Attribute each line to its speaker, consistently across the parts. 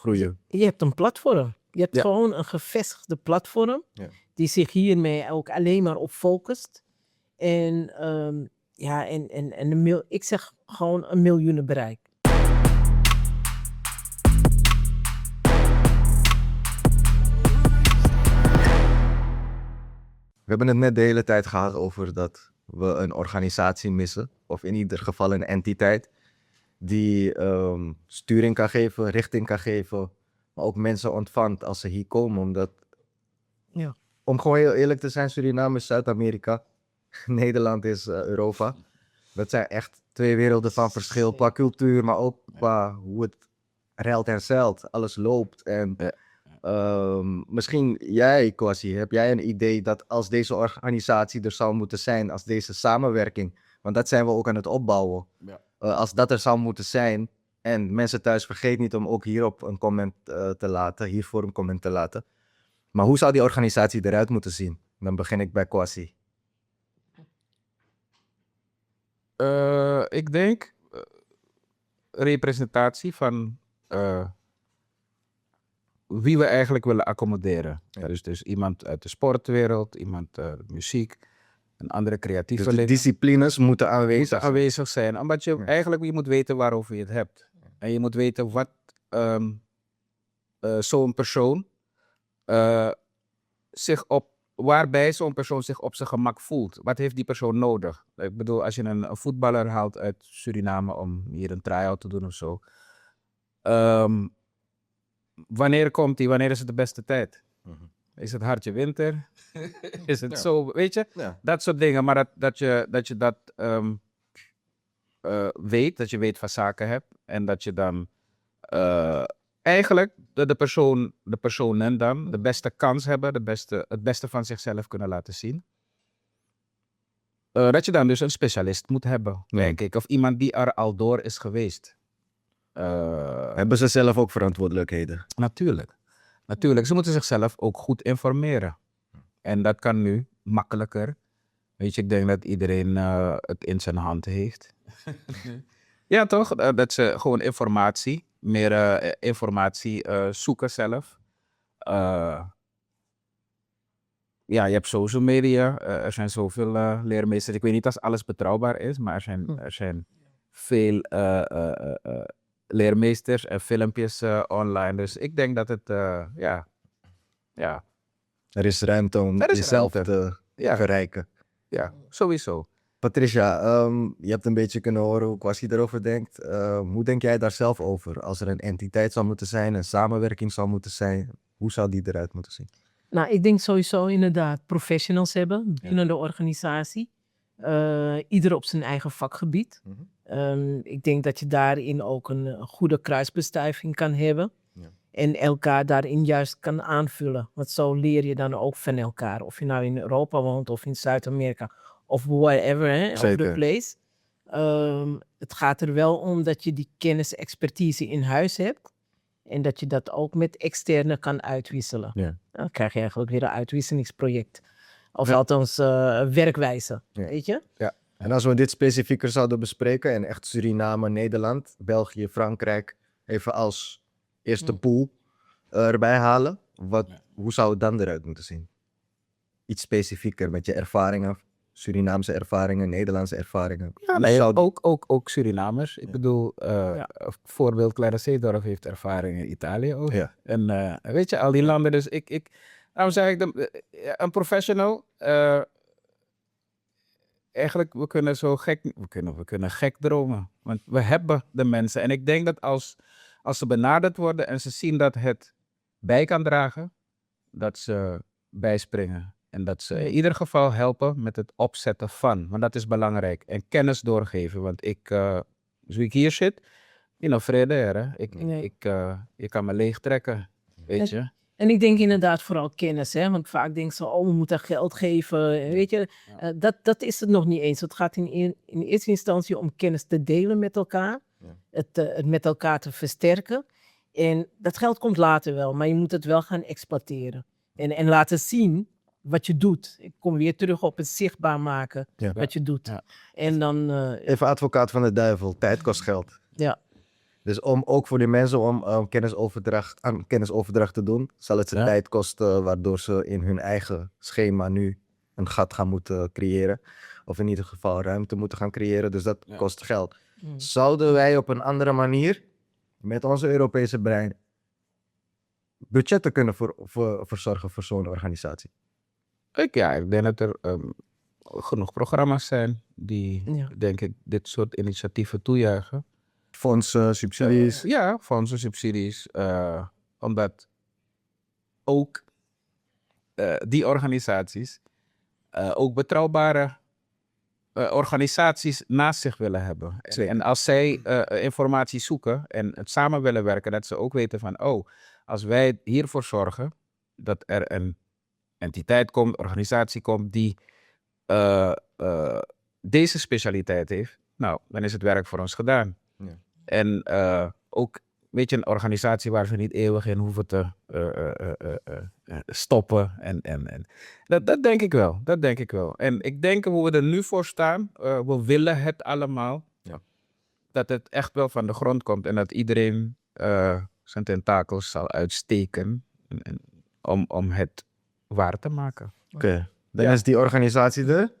Speaker 1: groeien.
Speaker 2: Je hebt een platform. Je hebt
Speaker 1: Ja.
Speaker 2: gewoon een gevestigde platform
Speaker 1: Ja.
Speaker 2: die zich hiermee ook alleen maar op focust. En ik zeg gewoon 1 miljoen bereik.
Speaker 1: We hebben het net de hele tijd gehad over dat we een organisatie missen. Of in ieder geval een entiteit die sturing kan geven, richting kan geven. Maar ook mensen ontvangt als ze hier komen. Omdat,
Speaker 2: Ja.
Speaker 1: om gewoon heel eerlijk te zijn, Suriname is Zuid-Amerika. Nederland is Europa. Dat zijn echt 2 werelden van verschil qua cultuur, maar ook qua hoe het reilt en zeilt. Alles loopt. En misschien jij, Kwasi, heb jij een idee dat als deze organisatie er zou moeten zijn, als deze samenwerking, want dat zijn we ook aan het opbouwen.
Speaker 3: Ja.
Speaker 1: Als dat er zou moeten zijn, en mensen thuis, vergeet niet om ook hierop een comment te laten, hiervoor een comment te laten. Maar hoe zou die organisatie eruit moeten zien? Dan begin ik bij Kwasi.
Speaker 3: Ik denk representatie van wie we eigenlijk willen accommoderen.
Speaker 1: Ja.
Speaker 3: Dus iemand uit de sportwereld, iemand muziek, een andere
Speaker 1: Dus
Speaker 3: creatieve
Speaker 1: de disciplines moeten aanwezig
Speaker 3: moeten
Speaker 1: zijn.
Speaker 3: aanwezig zijn. Omdat je eigenlijk je moet weten waarover je het hebt. En je moet weten wat zo'n persoon waarbij zo'n persoon zich op zijn gemak voelt. Wat heeft die persoon nodig? Ik bedoel, als je een voetballer haalt uit Suriname om hier een try-out te doen of zo. Wanneer komt hij? Wanneer is het de beste tijd?
Speaker 1: Mhm.
Speaker 3: Is het hartje winter? Is het
Speaker 1: Ja.
Speaker 3: zo? Weet je?
Speaker 1: Ja.
Speaker 3: Dat soort dingen. Maar dat je dat weet. Dat je weet van zaken hebt. En dat je dan eigenlijk de personen dan de beste kans hebben. Het beste van zichzelf kunnen laten zien. Dat je dan dus een specialist moet hebben, denk ik. Of iemand die er al door is geweest.
Speaker 1: Hebben ze zelf ook verantwoordelijkheden?
Speaker 3: Natuurlijk. Ze moeten zichzelf ook goed informeren. En dat kan nu makkelijker. Weet je, ik denk dat iedereen het in zijn hand heeft. Ja, toch? Dat ze gewoon meer informatie zoeken zelf. Ja, je hebt social media. Er zijn zoveel leermeesters. Ik weet niet of alles betrouwbaar is, maar er zijn veel leermeesters en filmpjes online. Dus ik denk dat het,
Speaker 1: Er is ruimte om
Speaker 3: Er is
Speaker 1: jezelf
Speaker 3: ruimte.
Speaker 1: te verrijken.
Speaker 3: ja, sowieso.
Speaker 1: Patricia, je hebt een beetje kunnen horen hoe Kwasi erover denkt. Hoe denk jij daar zelf over? Als er een entiteit zou moeten zijn, een samenwerking zou moeten zijn, hoe zou die eruit moeten zien?
Speaker 2: Nou, ik denk sowieso inderdaad professionals hebben binnen de organisatie. Ieder op zijn eigen vakgebied. Ik denk dat je daarin ook een goede kruisbestuiving kan hebben.
Speaker 1: Ja.
Speaker 2: En elkaar daarin juist kan aanvullen. Want zo leer je dan ook van elkaar. Of je nou in Europa woont of in Zuid-Amerika. Of wherever, over
Speaker 1: Zeker.
Speaker 2: the place. Het gaat er wel om dat je die kennis, expertise in huis hebt. En dat je dat ook met externe kan uitwisselen.
Speaker 1: Ja.
Speaker 2: Dan krijg je eigenlijk weer een uitwisselingsproject. Of
Speaker 1: Ja.
Speaker 2: althans werkwijze,
Speaker 1: Ja.
Speaker 2: weet je?
Speaker 1: En als we dit specifieker zouden bespreken en echt Suriname, Nederland, België, Frankrijk even als eerste pool erbij halen, hoe zou het dan eruit moeten zien? Iets specifieker met je ervaringen, Surinaamse ervaringen, Nederlandse ervaringen.
Speaker 3: Ja,
Speaker 1: Hoe
Speaker 3: nee,
Speaker 1: zou-
Speaker 3: ook Surinamers. Ik bedoel, voorbeeld Clara Seedorf heeft ervaring in Italië ook.
Speaker 1: Ja.
Speaker 3: En weet je, al die landen. Dus daarom zeg ik, een professional. Eigenlijk, we kunnen gek dromen. Want we hebben de mensen. En ik denk dat als ze benaderd worden en ze zien dat het bij kan dragen, dat ze bijspringen. En dat ze in ieder geval helpen met het opzetten van. Want dat is belangrijk. En kennis doorgeven. Want als ik hier zit, vrede, hè. Je kan me leeg trekken, weet je.
Speaker 2: En ik denk inderdaad vooral kennis, hè? Want vaak denken ze, we moeten geld geven, weet je. Dat is het nog niet eens. Het gaat in eerste instantie om kennis te delen met elkaar, het met elkaar te versterken. En dat geld komt later wel, maar je moet het wel gaan exploiteren. En laten zien wat je doet. Ik kom weer terug op het zichtbaar maken wat je doet.
Speaker 3: Ja.
Speaker 2: En dan...
Speaker 1: Even advocaat van de duivel, tijd kost geld.
Speaker 2: ja.
Speaker 1: Dus om ook voor die mensen om kennisoverdracht te doen, zal het ze
Speaker 4: Ja.
Speaker 1: tijd kosten, waardoor ze in hun eigen schema nu een gat gaan moeten creëren. Of in ieder geval ruimte moeten gaan creëren. Dus dat
Speaker 3: Ja.
Speaker 1: kost geld.
Speaker 2: Mm.
Speaker 1: Zouden wij op een andere manier, met onze Europese brein, budgetten kunnen verzorgen voor zo'n organisatie?
Speaker 3: Ik denk dat er genoeg programma's zijn die,
Speaker 2: Ja.
Speaker 3: denk ik, dit soort initiatieven toejuichen.
Speaker 1: Fondsen, subsidies.
Speaker 3: Ja, fondsen, subsidies. Omdat ook die organisaties ook betrouwbare organisaties naast zich willen hebben.
Speaker 1: Zeker.
Speaker 3: En als zij informatie zoeken en het samen willen werken, dat ze ook weten van, oh, als wij hiervoor zorgen dat er een entiteit komt, organisatie komt die deze specialiteit heeft, nou, dan is het werk voor ons gedaan.
Speaker 1: Ja.
Speaker 3: En ook, weet je, een organisatie waar ze niet eeuwig in hoeven te stoppen. En dat denk ik wel. Dat denk ik wel. En ik denk hoe we er nu voor staan, we willen het allemaal.
Speaker 1: Ja.
Speaker 3: Dat het echt wel van de grond komt en dat iedereen zijn tentakels zal uitsteken om het waar te maken.
Speaker 1: Oké, dan
Speaker 3: Ja.
Speaker 1: is die organisatie er.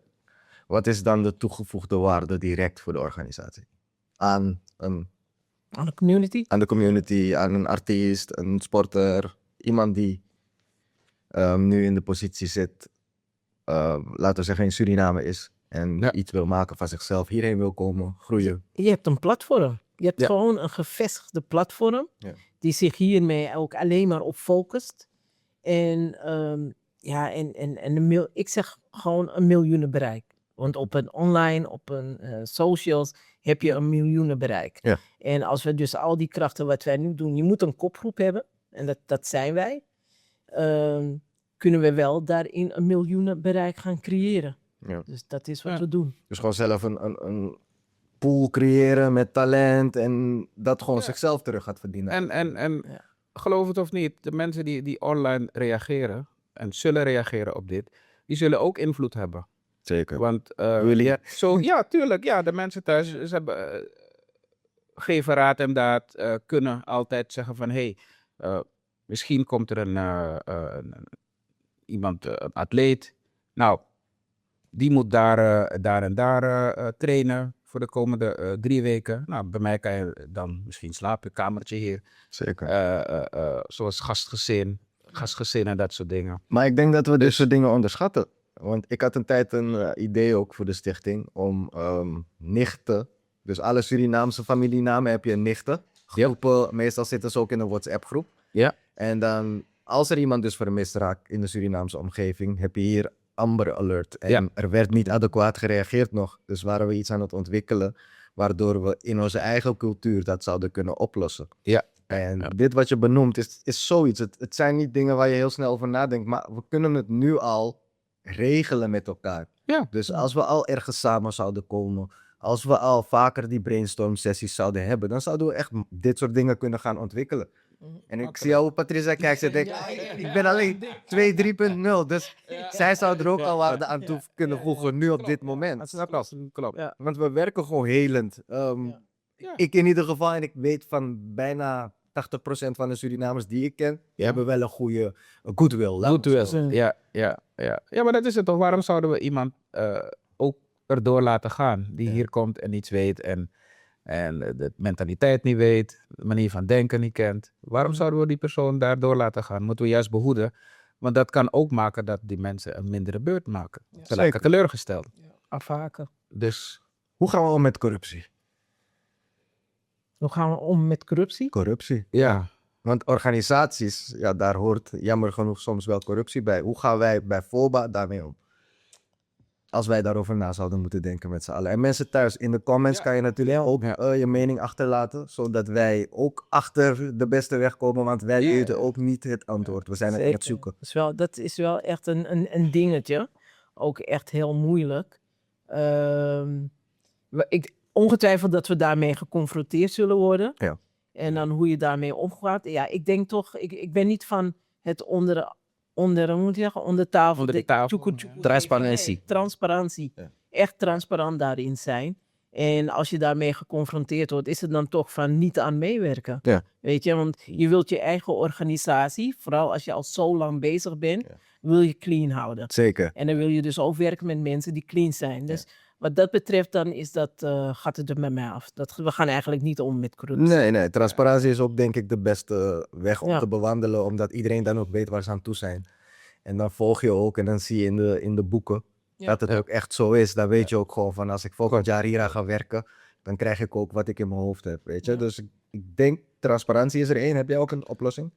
Speaker 1: Wat is dan de toegevoegde waarde direct voor de organisatie? Aan
Speaker 2: Aan de community.
Speaker 1: de community, aan een artiest, een sporter, iemand die nu in de positie zit, laten we zeggen in Suriname is en
Speaker 3: Ja.
Speaker 1: iets wil maken van zichzelf, hierheen wil komen, groeien.
Speaker 2: Je hebt een platform. Je hebt
Speaker 3: Ja.
Speaker 2: gewoon een gevestigde platform
Speaker 1: Ja.
Speaker 2: die zich hiermee ook alleen maar op focust. En ik zeg gewoon een miljoenenbereik. Want op een online, op een socials heb je een miljoenenbereik.
Speaker 1: Ja.
Speaker 2: En als we dus al die krachten wat wij nu doen, je moet een kopgroep hebben. En dat zijn wij. Kunnen we wel daarin een miljoenenbereik gaan creëren.
Speaker 1: Ja.
Speaker 2: Dus dat is wat
Speaker 3: Ja.
Speaker 2: we doen.
Speaker 1: Dus gewoon zelf een pool creëren met talent en dat gewoon
Speaker 3: Ja.
Speaker 1: zichzelf terug gaat verdienen.
Speaker 3: En
Speaker 2: Ja.
Speaker 3: geloof het of niet, de mensen die online reageren en zullen reageren op dit, die zullen ook invloed hebben.
Speaker 1: Zeker.
Speaker 3: Want
Speaker 1: Jullie?
Speaker 3: ja, tuurlijk, ja, de mensen thuis ze hebben, geven raad en daad, kunnen altijd zeggen van, hey, misschien komt er iemand, een atleet, nou, die moet daar en daar trainen voor de komende 3 weken. Nou, bij mij kan je dan misschien slapen, een kamertje hier,
Speaker 1: Zeker.
Speaker 3: zoals gastgezin en dat soort dingen.
Speaker 1: Maar ik denk dat we dit soort dingen onderschatten. Want ik had een tijd een idee ook voor de stichting om nichten, dus alle Surinaamse familienamen heb je een nichten. Groepen, meestal zitten ze ook in een WhatsApp groep.
Speaker 3: Ja.
Speaker 1: En dan, als er iemand dus vermist raakt in de Surinaamse omgeving, heb je hier Amber Alert. En
Speaker 3: Ja.
Speaker 1: er werd niet adequaat gereageerd nog. Dus waren we iets aan het ontwikkelen, waardoor we in onze eigen cultuur dat zouden kunnen oplossen.
Speaker 3: Ja.
Speaker 1: En
Speaker 3: Ja.
Speaker 1: dit wat je benoemt is zoiets. Het zijn niet dingen waar je heel snel over nadenkt, maar we kunnen het nu al regelen met elkaar.
Speaker 3: Ja.
Speaker 1: Dus als we al ergens samen zouden komen, als we al vaker die brainstorm sessies zouden hebben, dan zouden we echt dit soort dingen kunnen gaan ontwikkelen. En ik zie jou, Patricia, kijkt, ze denkt, ik ben alleen 2, 3.0, dus zij zou er ook al wat aan toe kunnen voegen nu op dit moment.
Speaker 3: Klopt.
Speaker 2: Ja.
Speaker 1: Want we werken gewoon helend.
Speaker 3: Ja.
Speaker 1: Ik in ieder geval, en ik weet van bijna 80% van de Surinamers die ik ken, die hebben wel een goede goodwill. laat
Speaker 3: Goed
Speaker 1: maar
Speaker 3: wel.
Speaker 1: zo.
Speaker 3: Ja. Ja, maar dat is het toch. Waarom zouden we iemand ook erdoor laten gaan die hier komt en niets weet en de mentaliteit niet weet, de manier van denken niet kent? Waarom zouden we die persoon daardoor laten gaan? Moeten we juist behoeden. Want dat kan ook maken dat die mensen een mindere beurt maken. Ze
Speaker 1: Zeker.
Speaker 3: raken teleurgesteld.
Speaker 2: Afhaken.
Speaker 3: Dus
Speaker 1: Hoe gaan we om met corruptie?
Speaker 2: Hoe gaan we om met corruptie?
Speaker 1: Corruptie.
Speaker 3: ja,
Speaker 1: Want organisaties, ja, daar hoort jammer genoeg soms wel corruptie bij. Hoe gaan wij bij voorbaat daarmee om? Als wij daarover na zouden moeten denken met z'n allen. En mensen thuis, in de comments kan je natuurlijk ook je mening achterlaten. Zodat wij ook achter de beste weg komen. Want wij weten ook niet het antwoord. We zijn het aan het
Speaker 2: Zeker.
Speaker 1: zoeken.
Speaker 2: Dat is wel echt een dingetje. Ook echt heel moeilijk. Ongetwijfeld dat we daarmee geconfronteerd zullen worden.
Speaker 1: Ja.
Speaker 2: En dan hoe je daarmee omgaat. Ja, ik denk toch, ik ben niet van het onder tafel.
Speaker 3: Onder de tafel.
Speaker 2: tjoekoe.
Speaker 4: Transparantie.
Speaker 2: Transparantie.
Speaker 1: Ja.
Speaker 2: Echt transparant daarin zijn. En als je daarmee geconfronteerd wordt, is het dan toch van niet aan meewerken.
Speaker 1: Ja.
Speaker 2: Weet je, want je wilt je eigen organisatie, vooral als je al zo lang bezig bent,
Speaker 1: Ja.
Speaker 2: wil je clean houden.
Speaker 1: Zeker.
Speaker 2: En dan wil je dus ook werken met mensen die clean zijn. Dus wat dat betreft, dan is dat, gaat het er met mij af. We gaan eigenlijk niet om met corruptie.
Speaker 1: Nee, transparantie is ook denk ik de beste weg om
Speaker 2: Ja.
Speaker 1: te bewandelen, omdat iedereen dan ook weet waar ze aan toe zijn. En dan volg je ook en dan zie je in de boeken
Speaker 2: Ja.
Speaker 1: dat het ook echt zo is. Dan weet je ook gewoon van als ik volgend jaar hier aan ga werken, dan krijg ik ook wat ik in mijn hoofd heb, weet je.
Speaker 2: Ja.
Speaker 1: Dus ik denk transparantie is er één. Heb jij ook een oplossing?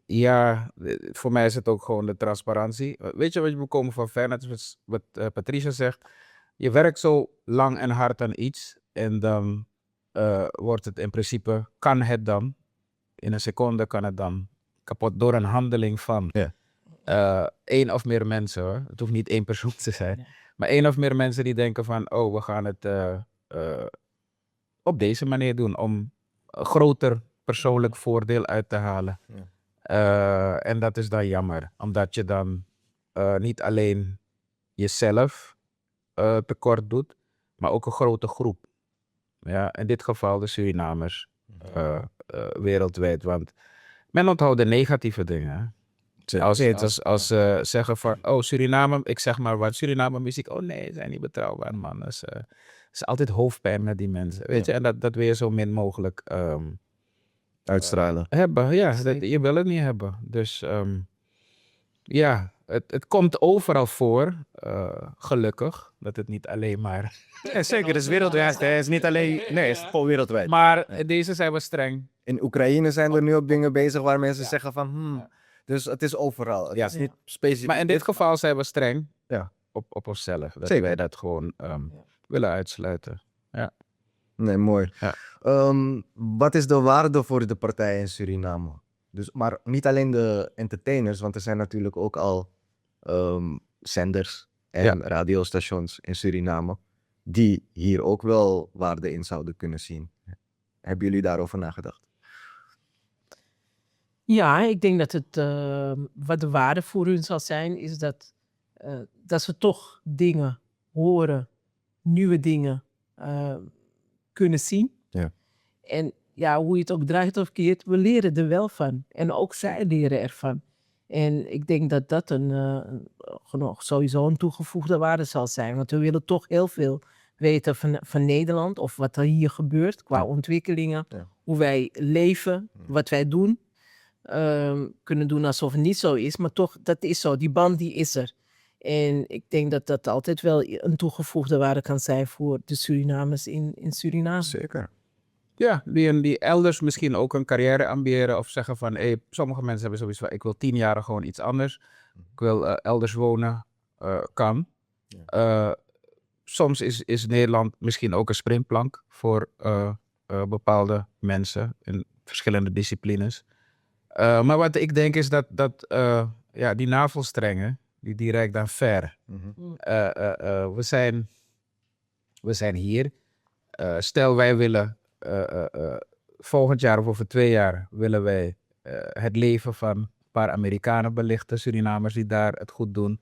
Speaker 3: Ja, voor mij is het ook gewoon de transparantie. Weet je wat je moet komen van ver, net als wat Patricia zegt. Je werkt zo lang en hard aan iets en dan wordt het in principe, kan het dan, in een seconde kan het dan kapot door een handeling van één of meer mensen hoor. Het hoeft niet één persoon te zijn.
Speaker 2: Nee.
Speaker 3: Maar één of meer mensen die denken van, oh we gaan het op deze manier doen om een groter persoonlijk voordeel uit te halen. En dat is dan jammer, omdat je dan niet alleen jezelf tekort doet, maar ook een grote groep. Ja, in dit geval de Surinamers wereldwijd, want men onthoudt de negatieve dingen. Hè. Als ze zeggen van, oh Suriname, ik zeg maar wat, Suriname muziek, oh nee, ze zijn niet betrouwbaar man. Dus, is altijd hoofdpijn met die mensen, weet je. En dat wil je zo min mogelijk
Speaker 1: Uitstralen.
Speaker 3: hebben. Ja, je wil het niet hebben. Dus ja, het komt overal voor, gelukkig, dat het niet alleen maar...
Speaker 1: Ja, zeker, het is wereldwijd. Het is niet alleen, nee, het is gewoon wereldwijd.
Speaker 3: Maar in deze zijn we streng.
Speaker 1: In Oekraïne zijn er nu ook dingen bezig waar mensen zeggen van, dus het is overal. Het is niet specifiek.
Speaker 3: Maar in dit geval zijn we streng op onszelf. Dat
Speaker 1: Zeker.
Speaker 3: wij dat gewoon willen uitsluiten.
Speaker 1: Nee, mooi.
Speaker 3: Ja.
Speaker 1: Wat is de waarde voor de partij in Suriname? Dus, maar niet alleen de entertainers, want er zijn natuurlijk ook al zenders en radiostations in Suriname die hier ook wel waarde in zouden kunnen zien. Hebben jullie daarover nagedacht?
Speaker 2: Ja, ik denk dat het, wat de waarde voor hun zal zijn, is dat ze toch dingen horen, nieuwe dingen kunnen zien.
Speaker 1: Ja.
Speaker 2: En ja, hoe je het ook draait of keert, we leren er wel van. En ook zij leren ervan. En ik denk dat dat sowieso een toegevoegde waarde zal zijn. Want we willen toch heel veel weten van Nederland of wat er hier gebeurt qua ontwikkelingen.
Speaker 1: Ja.
Speaker 2: Hoe wij leven, wat wij doen. Kunnen doen alsof het niet zo is, maar toch, dat is zo. Die band die is er. En ik denk dat dat altijd wel een toegevoegde waarde kan zijn voor de Surinamers in Suriname.
Speaker 1: Zeker.
Speaker 3: Ja, die elders misschien ook een carrière ambiëren of zeggen van, sommige mensen hebben zoiets van, ik wil 10 jaar gewoon iets anders. Ik wil elders wonen, kan. Soms is Nederland misschien ook een springplank voor bepaalde mensen in verschillende disciplines. Maar wat ik denk is dat die navelstrengen, die reikt dan ver. We zijn hier. Stel wij willen volgend jaar of over 2 jaar willen wij het leven van een paar Amerikanen belichten, Surinamers die daar het goed doen.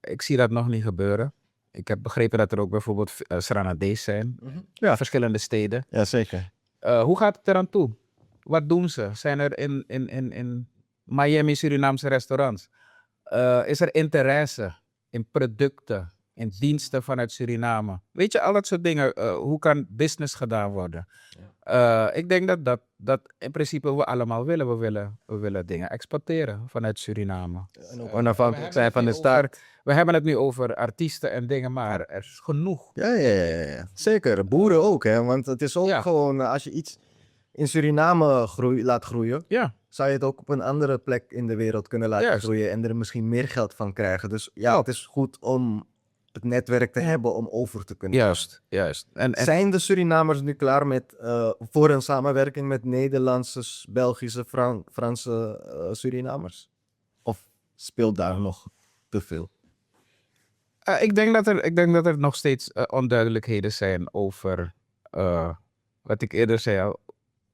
Speaker 3: Ik zie dat nog niet gebeuren. Ik heb begrepen dat er ook bijvoorbeeld Sranades zijn, in verschillende steden.
Speaker 1: Ja, zeker.
Speaker 3: Hoe gaat het eraan toe? Wat doen ze? Zijn er in Miami Surinaamse restaurants? Is er interesse in producten, in diensten vanuit Suriname? Weet je, al dat soort dingen. Hoe kan business gedaan worden? Ik denk dat in principe we allemaal willen. We willen dingen exporteren vanuit Suriname.
Speaker 1: En ook onafhankelijk zijn van de staat.
Speaker 3: We hebben het nu over artiesten en dingen, maar er is genoeg.
Speaker 1: Ja. Zeker. Boeren ook, hè. Want het is ook gewoon, als je iets in Suriname laat groeien, zou je het ook op een andere plek in de wereld kunnen laten groeien en er misschien meer geld van krijgen. Dus het is goed om het netwerk te hebben om over te kunnen.
Speaker 3: Juist. En
Speaker 1: zijn de Surinamers nu klaar met voor een samenwerking met Nederlandse, Belgische, Franse Surinamers? Of speelt daar nog te veel?
Speaker 3: Ik denk dat er nog steeds onduidelijkheden zijn over wat ik eerder zei al,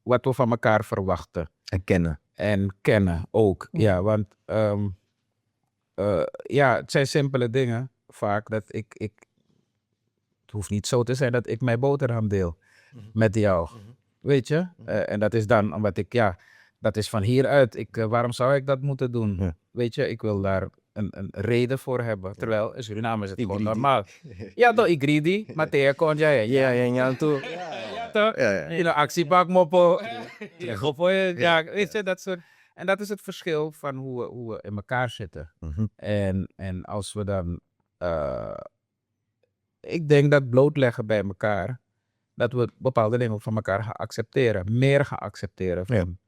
Speaker 3: wat we van elkaar verwachten. En kennen ook. Ja, want het zijn simpele dingen vaak dat ik het hoeft niet zo te zijn dat ik mijn boterham deel met jou. Weet je? En dat is dan omdat dat is van hieruit. Waarom zou ik dat moeten doen?
Speaker 1: Ja.
Speaker 3: Weet je, ik wil daar een reden voor hebben. Terwijl in Suriname is het gewoon
Speaker 1: greedy.
Speaker 3: normaal. Ja, toch, ik greedy. Maar tegen kon jij.
Speaker 1: Ja, toe.
Speaker 3: Toch?
Speaker 1: Ja.
Speaker 3: In een actiepak moppen. Ja, weet je, dat soort. En dat is het verschil van hoe we in elkaar zitten. En als we dan, ik denk dat blootleggen bij elkaar, dat we bepaalde dingen van elkaar gaan accepteren. Meer gaan accepteren. Van,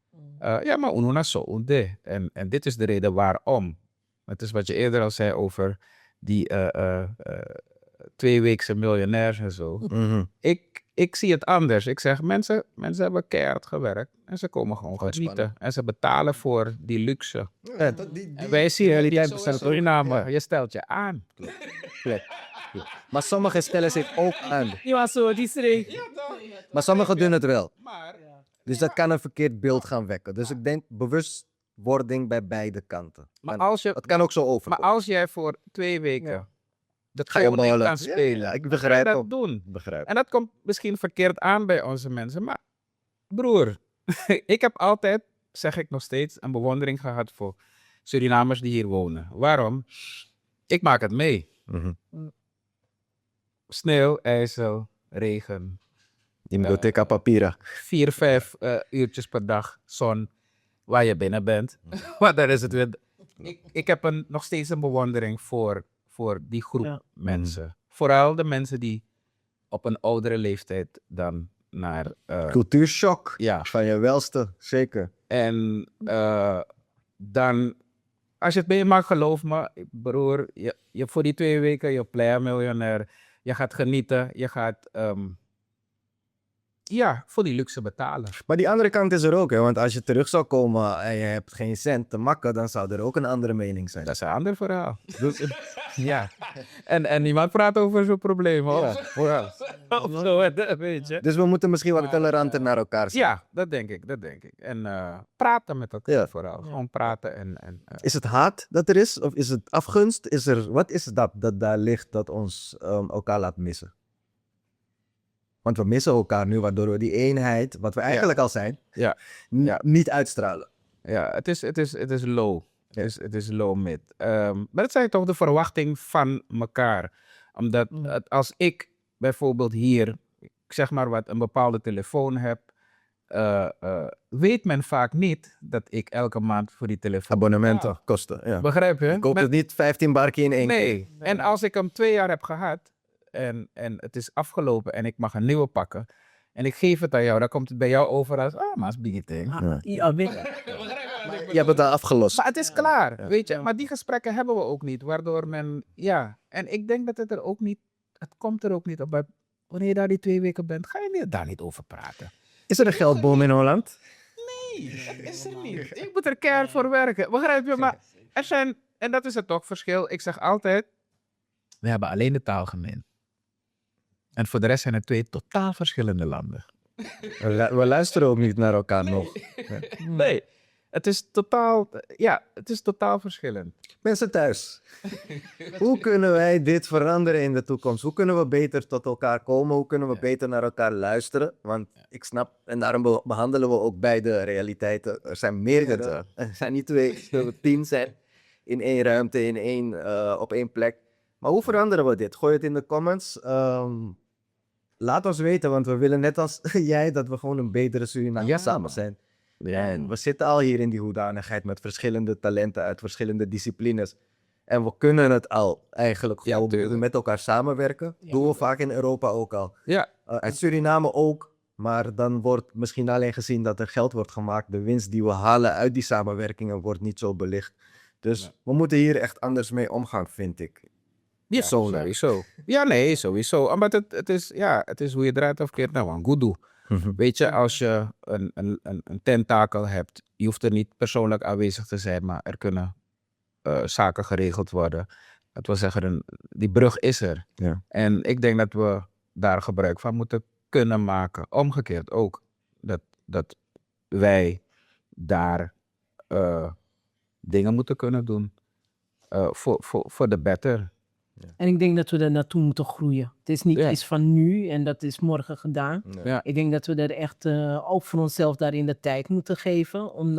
Speaker 3: maar ununa zo unde. En dit is de reden waarom. Het is wat je eerder al zei over die 2-weekse miljonairs en zo. Ik zie het anders. Ik zeg, mensen hebben keihard gewerkt en ze komen gewoon genieten. En ze betalen voor die luxe.
Speaker 1: Ja,
Speaker 3: En wij zien realiteit in Suriname. Je stelt je aan.
Speaker 1: Maar sommigen stellen zich ook aan.
Speaker 2: Die was zo, die schreef.
Speaker 1: Maar sommigen doen het wel.
Speaker 3: Maar
Speaker 1: Dus dat kan een verkeerd beeld gaan wekken. Dus ik denk bewustwording bij beide kanten. Het kan ook zo
Speaker 3: Maar
Speaker 1: overkomen.
Speaker 3: als jij voor 2 weken dat
Speaker 1: Ga je
Speaker 3: koning
Speaker 1: ballen.
Speaker 3: kan spelen,
Speaker 1: Ja, ik
Speaker 3: ga
Speaker 1: begrijp
Speaker 3: je dat
Speaker 1: hem.
Speaker 3: doen.
Speaker 1: Begrijp.
Speaker 3: En dat komt misschien verkeerd aan bij onze mensen. Maar broer, ik heb altijd, zeg ik nog steeds, een bewondering gehad voor Surinamers die hier wonen. Waarom? Ik maak het mee. Sneeuw, ijzel, regen.
Speaker 1: Bibliotheca Papira.
Speaker 3: 4-5 uurtjes per dag zon waar je binnen bent. Maar daar is het weer. Ik heb nog steeds een bewondering voor die groep mensen. Vooral de mensen die op een oudere leeftijd dan naar...
Speaker 1: Cultuurshock
Speaker 3: ja.
Speaker 1: van je welste, zeker.
Speaker 3: En dan, als je het mee mag, geloof me, broer, je voor die 2 weken, je player miljonair, je gaat genieten, je gaat voor die luxe betalen.
Speaker 1: Maar die andere kant is er ook, hè? Want als je terug zou komen en je hebt geen cent te makken, dan zou er ook een andere mening zijn.
Speaker 3: Dat is een ander verhaal. Ja. En niemand praat over zo'n probleem, hoor.
Speaker 1: Ja.
Speaker 3: Of zo, weet je.
Speaker 1: Dus we moeten misschien wat toleranter naar elkaar zijn.
Speaker 3: Ja, dat denk ik. En praten met elkaar vooral. Gewoon praten en
Speaker 1: Is het haat dat er is? Of is het afgunst? Wat is dat daar ligt dat ons elkaar laat missen? Want we missen elkaar nu, waardoor we die eenheid, wat we eigenlijk al zijn, niet uitstralen.
Speaker 3: Ja, het is low. Het is low mid. Maar dat zijn toch de verwachting van elkaar. Omdat als ik bijvoorbeeld hier, ik zeg maar wat, een bepaalde telefoon heb, weet men vaak niet dat ik elke maand voor die telefoon...
Speaker 1: Abonnementen kosten, ja.
Speaker 3: Begrijp je?
Speaker 1: Ik koop het niet 15 barkie in één keer.
Speaker 3: Nee. En als ik hem 2 jaar heb gehad en het is afgelopen en ik mag een nieuwe pakken en ik geef het aan jou, dan komt het bij jou over als, maar is big thing.
Speaker 1: Je hebt het al afgelost.
Speaker 3: Maar het is klaar, weet je. Maar die gesprekken hebben we ook niet, waardoor men, En ik denk dat het komt er ook niet op. Wanneer je daar die 2 weken bent, ga je daar niet over praten.
Speaker 1: Is er een geldboom in Holland?
Speaker 3: Nee, dat is er niet. Ik moet er keihard voor werken. Begrijp je? Maar er zijn, en dat is het toch verschil. Ik zeg altijd, we hebben alleen de taal gemeen. En voor de rest zijn het 2 totaal verschillende landen.
Speaker 1: We luisteren ook niet naar elkaar nog.
Speaker 3: Nee, het is totaal verschillend.
Speaker 1: Mensen thuis, hoe kunnen wij dit veranderen in de toekomst? Hoe kunnen we beter tot elkaar komen? Hoe kunnen we beter naar elkaar luisteren? Want ik snap, en daarom behandelen we ook beide realiteiten. Er zijn meerdere, er zijn niet 2, er 10 zijn in één ruimte, op één plek. Maar hoe veranderen we dit? Gooi het in de comments. Laat ons weten, want we willen net als jij dat we gewoon een betere Suriname samen zijn. Ja, en we zitten al hier in die hoedanigheid met verschillende talenten uit verschillende disciplines. En we kunnen het al eigenlijk gewoon met elkaar samenwerken. Doen we vaak in Europa ook al.
Speaker 3: Ja.
Speaker 1: Uit Suriname ook. Maar dan wordt misschien alleen gezien dat er geld wordt gemaakt. De winst die we halen uit die samenwerkingen wordt niet zo belicht. Dus we moeten hier echt anders mee omgaan, vind ik.
Speaker 3: Ja, sowieso. Ja, nee, sowieso. Maar het is hoe je eruit afkeert. Nou, een goedoe. Weet je, als je een tentakel hebt, je hoeft er niet persoonlijk aanwezig te zijn, maar er kunnen zaken geregeld worden. Dat wil zeggen, die brug is er.
Speaker 1: Ja.
Speaker 3: En ik denk dat we daar gebruik van moeten kunnen maken. Omgekeerd ook. Dat wij daar dingen moeten kunnen doen voor de better.
Speaker 2: En ik denk dat we er naartoe moeten groeien. Het is niet iets van nu en dat is morgen gedaan.
Speaker 3: Ja.
Speaker 2: Ik denk dat we er echt ook voor onszelf daarin de tijd moeten geven om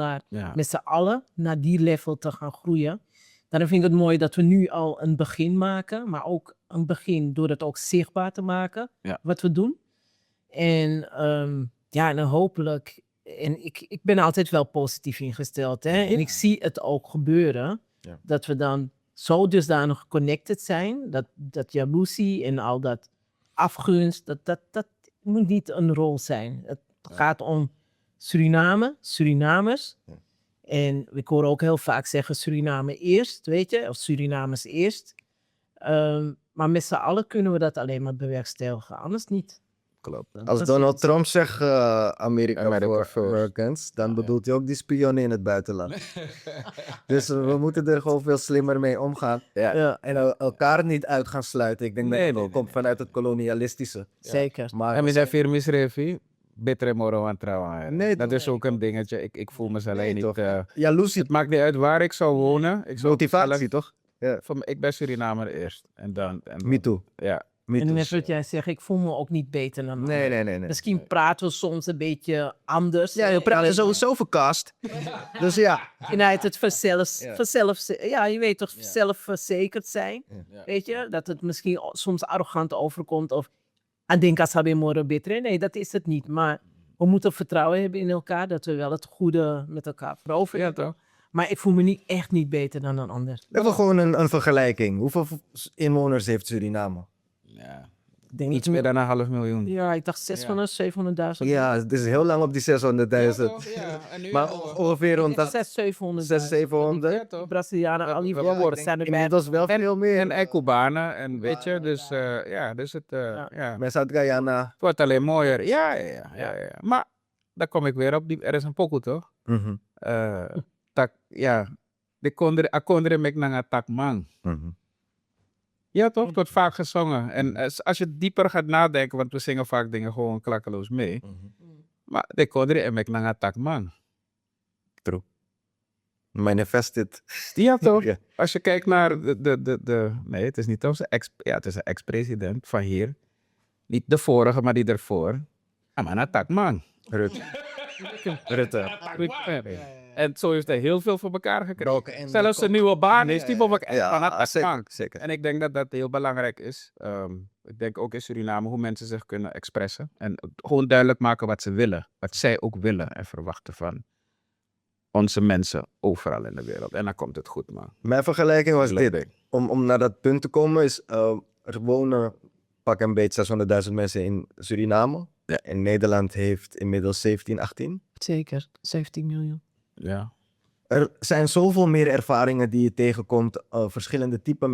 Speaker 2: met z'n allen naar die level te gaan groeien. Daarom vind ik het mooi dat we nu al een begin maken, maar ook een begin door het ook zichtbaar te maken, wat we doen. En en dan hopelijk, en ik ben altijd wel positief ingesteld, hè? En ik zie het ook gebeuren, dat we dan zo dusdanig geconnected zijn, dat jaloezie en al dat afgunst, dat moet niet een rol zijn. Het gaat om Suriname, Surinamers. En ik hoor ook heel vaak zeggen Suriname eerst, weet je, of Surinamers eerst. Maar met z'n allen kunnen we dat alleen maar bewerkstelligen, anders niet.
Speaker 1: Klopt. Als Donald Trump zegt Amerika voor Americans, dan bedoelt hij ook die spionnen in het buitenland. Dus we moeten er gewoon veel slimmer mee omgaan. En elkaar niet uit gaan sluiten. Ik denk dat het komt vanuit het kolonialistische.
Speaker 2: Zeker.
Speaker 1: Maar
Speaker 3: En we zijn veel misrevi. Betere moro aan trouwen.
Speaker 1: Nee,
Speaker 3: dat is ook een dingetje. Ik voel mezelf niet...
Speaker 1: jaloezie.
Speaker 3: Het maakt niet uit waar ik zou wonen. Ik zou
Speaker 1: Motivatie, toch? Ja.
Speaker 3: Ik ben Surinamer eerst. En dan...
Speaker 1: Me too.
Speaker 3: Ja.
Speaker 2: En net wat jij zegt, ik voel me ook niet beter dan anderen.
Speaker 1: Nee.
Speaker 2: Misschien praten we soms een beetje anders.
Speaker 1: Ja, je praat sowieso verkast. Dus ja.
Speaker 2: Vanuit het je weet toch, zelfverzekerd zijn. Weet je, dat het misschien soms arrogant overkomt of aan denken als we morgen beter. Nee, dat is het niet. Maar we moeten vertrouwen hebben in elkaar, dat we wel het goede met elkaar veroveren.
Speaker 3: Ja, toch?
Speaker 2: Maar ik voel me echt niet beter dan een ander.
Speaker 1: Even gewoon een vergelijking. Hoeveel inwoners heeft Suriname?
Speaker 3: Ja.
Speaker 2: Ik denk
Speaker 3: Iets meer dan 500.000.
Speaker 2: Ja, ik dacht 600, 700.000.
Speaker 1: Ja, het is heel lang op die 600.000.
Speaker 3: En nu
Speaker 1: Maar ongeveer rond dat
Speaker 2: 600, 700.
Speaker 1: 700.
Speaker 3: Ja, toch?
Speaker 2: Brazilianen, al die
Speaker 3: Ja,
Speaker 2: woorden zijn erbij.
Speaker 1: Dat is wel veel meer.
Speaker 3: En Cubanen. En weet je, dus dus het...
Speaker 1: Met Zuid-Guyana.
Speaker 3: Het wordt alleen mooier. Ja. Maar, daar kom ik weer op. Er is een pokoe, toch? De akondere mek nanga tak man. Ja, toch? Het wordt vaak gezongen. En als je dieper gaat nadenken, want we zingen vaak dingen gewoon klakkeloos mee. Maar de kondere en mek nanga tak man.
Speaker 1: True. Manifested.
Speaker 3: Ja, toch?
Speaker 1: Ja.
Speaker 3: Als je kijkt naar nee, het is niet onze het is een ex-president van hier. Niet de vorige, maar die ervoor. Amana tak man.
Speaker 1: Rutte.
Speaker 3: En zo heeft hij heel veel voor elkaar gekregen. Zelfs zijn nieuwe baan is die voor elkaar.
Speaker 1: Zeker.
Speaker 3: En ik denk dat dat heel belangrijk is. Ik denk ook in Suriname hoe mensen zich kunnen expressen. En gewoon duidelijk maken wat ze willen. Wat zij ook willen en verwachten van onze mensen overal in de wereld. En dan komt het goed, man.
Speaker 1: Mijn vergelijking was dit. Om naar dat punt te komen is, er wonen pak een beetje 600.000 mensen in Suriname. Ja. En Nederland heeft inmiddels 17, 18.
Speaker 2: Zeker, 17 miljoen.
Speaker 3: Ja.
Speaker 1: Er zijn zoveel meer ervaringen die je tegenkomt, verschillende type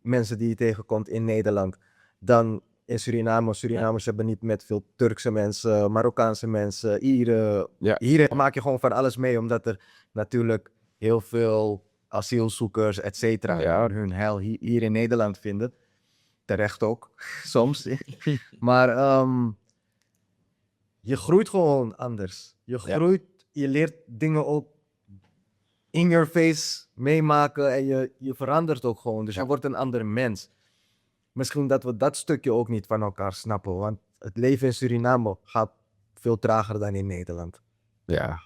Speaker 1: mensen die je tegenkomt in Nederland, dan in Suriname. Surinamers hebben niet met veel Turkse mensen, Marokkaanse mensen, Ieren.
Speaker 3: Ja.
Speaker 1: Hier maak je gewoon van alles mee, omdat er natuurlijk heel veel asielzoekers, et cetera, hun heil hier in Nederland vinden. Terecht ook, soms. Maar je groeit gewoon anders. Je groeit, je leert dingen ook in your face meemaken en je verandert ook gewoon. Dus je wordt een ander mens. Misschien dat we dat stukje ook niet van elkaar snappen, want het leven in Suriname gaat veel trager dan in Nederland.
Speaker 3: Ja.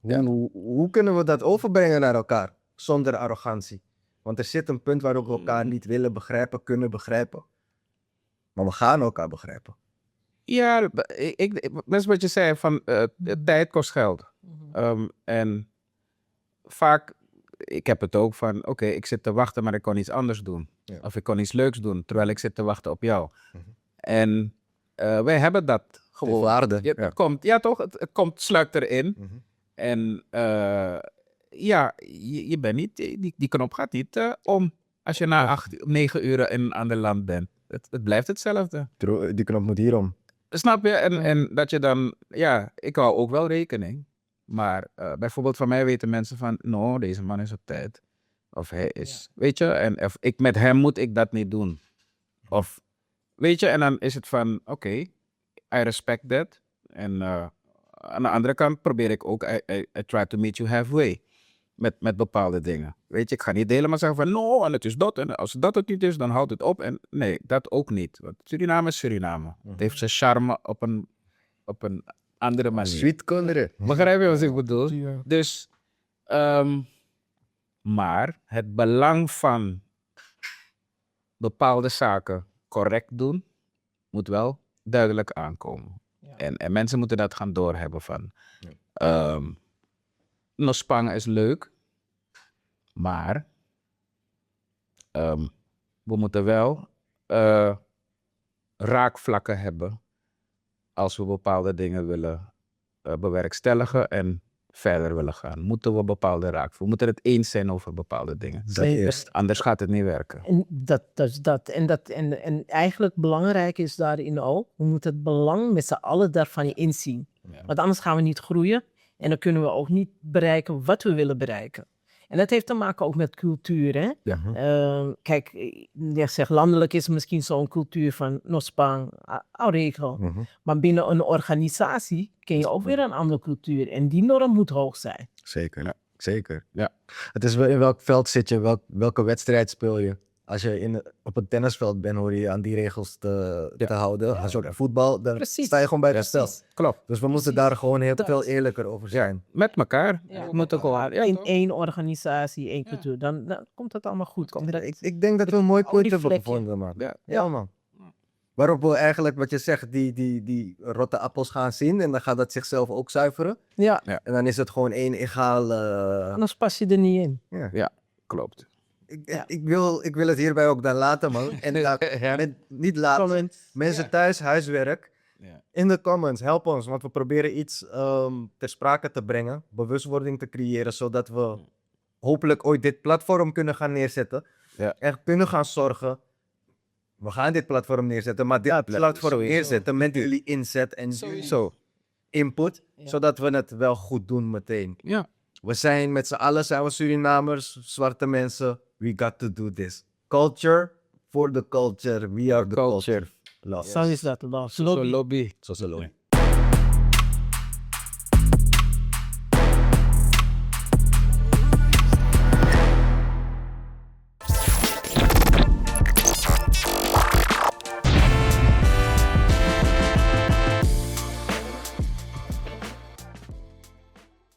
Speaker 1: Hoe kunnen we dat overbrengen naar elkaar zonder arrogantie? Want er zit een punt waarop we elkaar niet willen begrijpen, kunnen begrijpen. Maar we gaan elkaar begrijpen.
Speaker 3: Ja, dat is wat je zei, van tijd kost geld. En vaak, ik heb het ook van, oké, ik zit te wachten, maar ik kon iets anders doen. Ja. Of ik kon iets leuks doen, terwijl ik zit te wachten op jou. En wij hebben dat gewoon.
Speaker 1: De waarde.
Speaker 3: Het komt, ja toch, het komt, sluikt erin. En je bent niet, die knop gaat niet om als je na 9 uur in een ander land bent. Het blijft hetzelfde.
Speaker 1: Die knop moet hierom.
Speaker 3: Snap je? En dat je dan, ik hou ook wel rekening. Maar bijvoorbeeld van mij weten mensen van, no, deze man is op tijd. Of hij is, weet je, en met hem moet ik dat niet doen. Of, weet je, en dan is het van, oké, I respect that. En aan de andere kant probeer ik ook, I try to meet you halfway. met bepaalde dingen. Weet je, ik ga niet helemaal zeggen van no, en het is dat. En als dat het niet is, dan houdt het op. En nee, dat ook niet. Want Suriname is Suriname. Het heeft zijn charme op een andere manier.
Speaker 1: Sweet kinderen.
Speaker 3: Begrijp je wat ik bedoel? Dus, maar het belang van bepaalde zaken correct doen, moet wel duidelijk aankomen.
Speaker 2: Ja.
Speaker 3: En mensen moeten dat gaan doorhebben van... Nospang is leuk, maar we moeten wel raakvlakken hebben als we bepaalde dingen willen bewerkstelligen en verder willen gaan. Moeten we bepaalde raakvlakken. We moeten het eens zijn over bepaalde dingen.
Speaker 1: Dat eerst.
Speaker 3: Anders gaat het niet werken.
Speaker 2: En en eigenlijk belangrijk is daarin ook, we moeten het belang met z'n allen daarvan inzien.
Speaker 3: Ja.
Speaker 2: Want anders gaan we niet groeien en dan kunnen we ook niet bereiken wat we willen bereiken. En dat heeft te maken ook met cultuur. Hè? Kijk, je zegt landelijk is misschien zo'n cultuur van Nospang, regel. Maar binnen een organisatie ken je ook weer een andere cultuur. En die norm moet hoog zijn.
Speaker 1: Zeker,
Speaker 3: Ja.
Speaker 1: zeker.
Speaker 3: Ja.
Speaker 1: Het is wel in welk veld zit je, welke wedstrijd speel je. Als je op het tennisveld bent, hoor je aan die regels te houden. Als je ook voetbal, dan
Speaker 2: Precies.
Speaker 1: sta je gewoon bij het spel.
Speaker 3: Klopt.
Speaker 1: Dus we moeten daar gewoon heel
Speaker 2: Dat.
Speaker 1: veel eerlijker over zijn.
Speaker 3: Met elkaar.
Speaker 2: Ja.
Speaker 3: We moeten gewoon... Ja,
Speaker 2: In
Speaker 3: toch?
Speaker 2: één organisatie, één cultuur. Dan komt het allemaal goed.
Speaker 1: Ik denk dat we een mooi punt hebben
Speaker 2: olievlekje.
Speaker 1: gevonden, man.
Speaker 3: Ja.
Speaker 1: Ja, man. Waarop we eigenlijk, wat je zegt, die rotte appels gaan zien. En dan gaat dat zichzelf ook zuiveren.
Speaker 2: Ja,
Speaker 1: En dan is het gewoon één egaal...
Speaker 2: anders pas je er niet in.
Speaker 1: ja.
Speaker 3: Klopt.
Speaker 1: Ik wil het hierbij ook dan laten, man. En niet laten.
Speaker 2: Comment.
Speaker 1: Mensen thuis, huiswerk.
Speaker 3: Ja.
Speaker 1: In de comments, help ons. Want we proberen iets ter sprake te brengen. Bewustwording te creëren. Zodat we hopelijk ooit dit platform kunnen gaan neerzetten.
Speaker 3: Ja.
Speaker 1: En kunnen gaan zorgen. We gaan dit platform neerzetten. Maar dit platform
Speaker 3: sowieso.
Speaker 1: neerzetten met jullie inzet en
Speaker 3: Zo.
Speaker 1: input.
Speaker 2: Ja.
Speaker 1: Zodat we het wel goed doen meteen.
Speaker 3: Ja.
Speaker 1: We zijn met z'n allen, zijn we Surinamers, zwarte mensen. We got to do this. Culture for the culture. We are the culture. Love.
Speaker 2: Zo is dat. Love.
Speaker 3: Zo lobby.
Speaker 1: Zoals de lobby.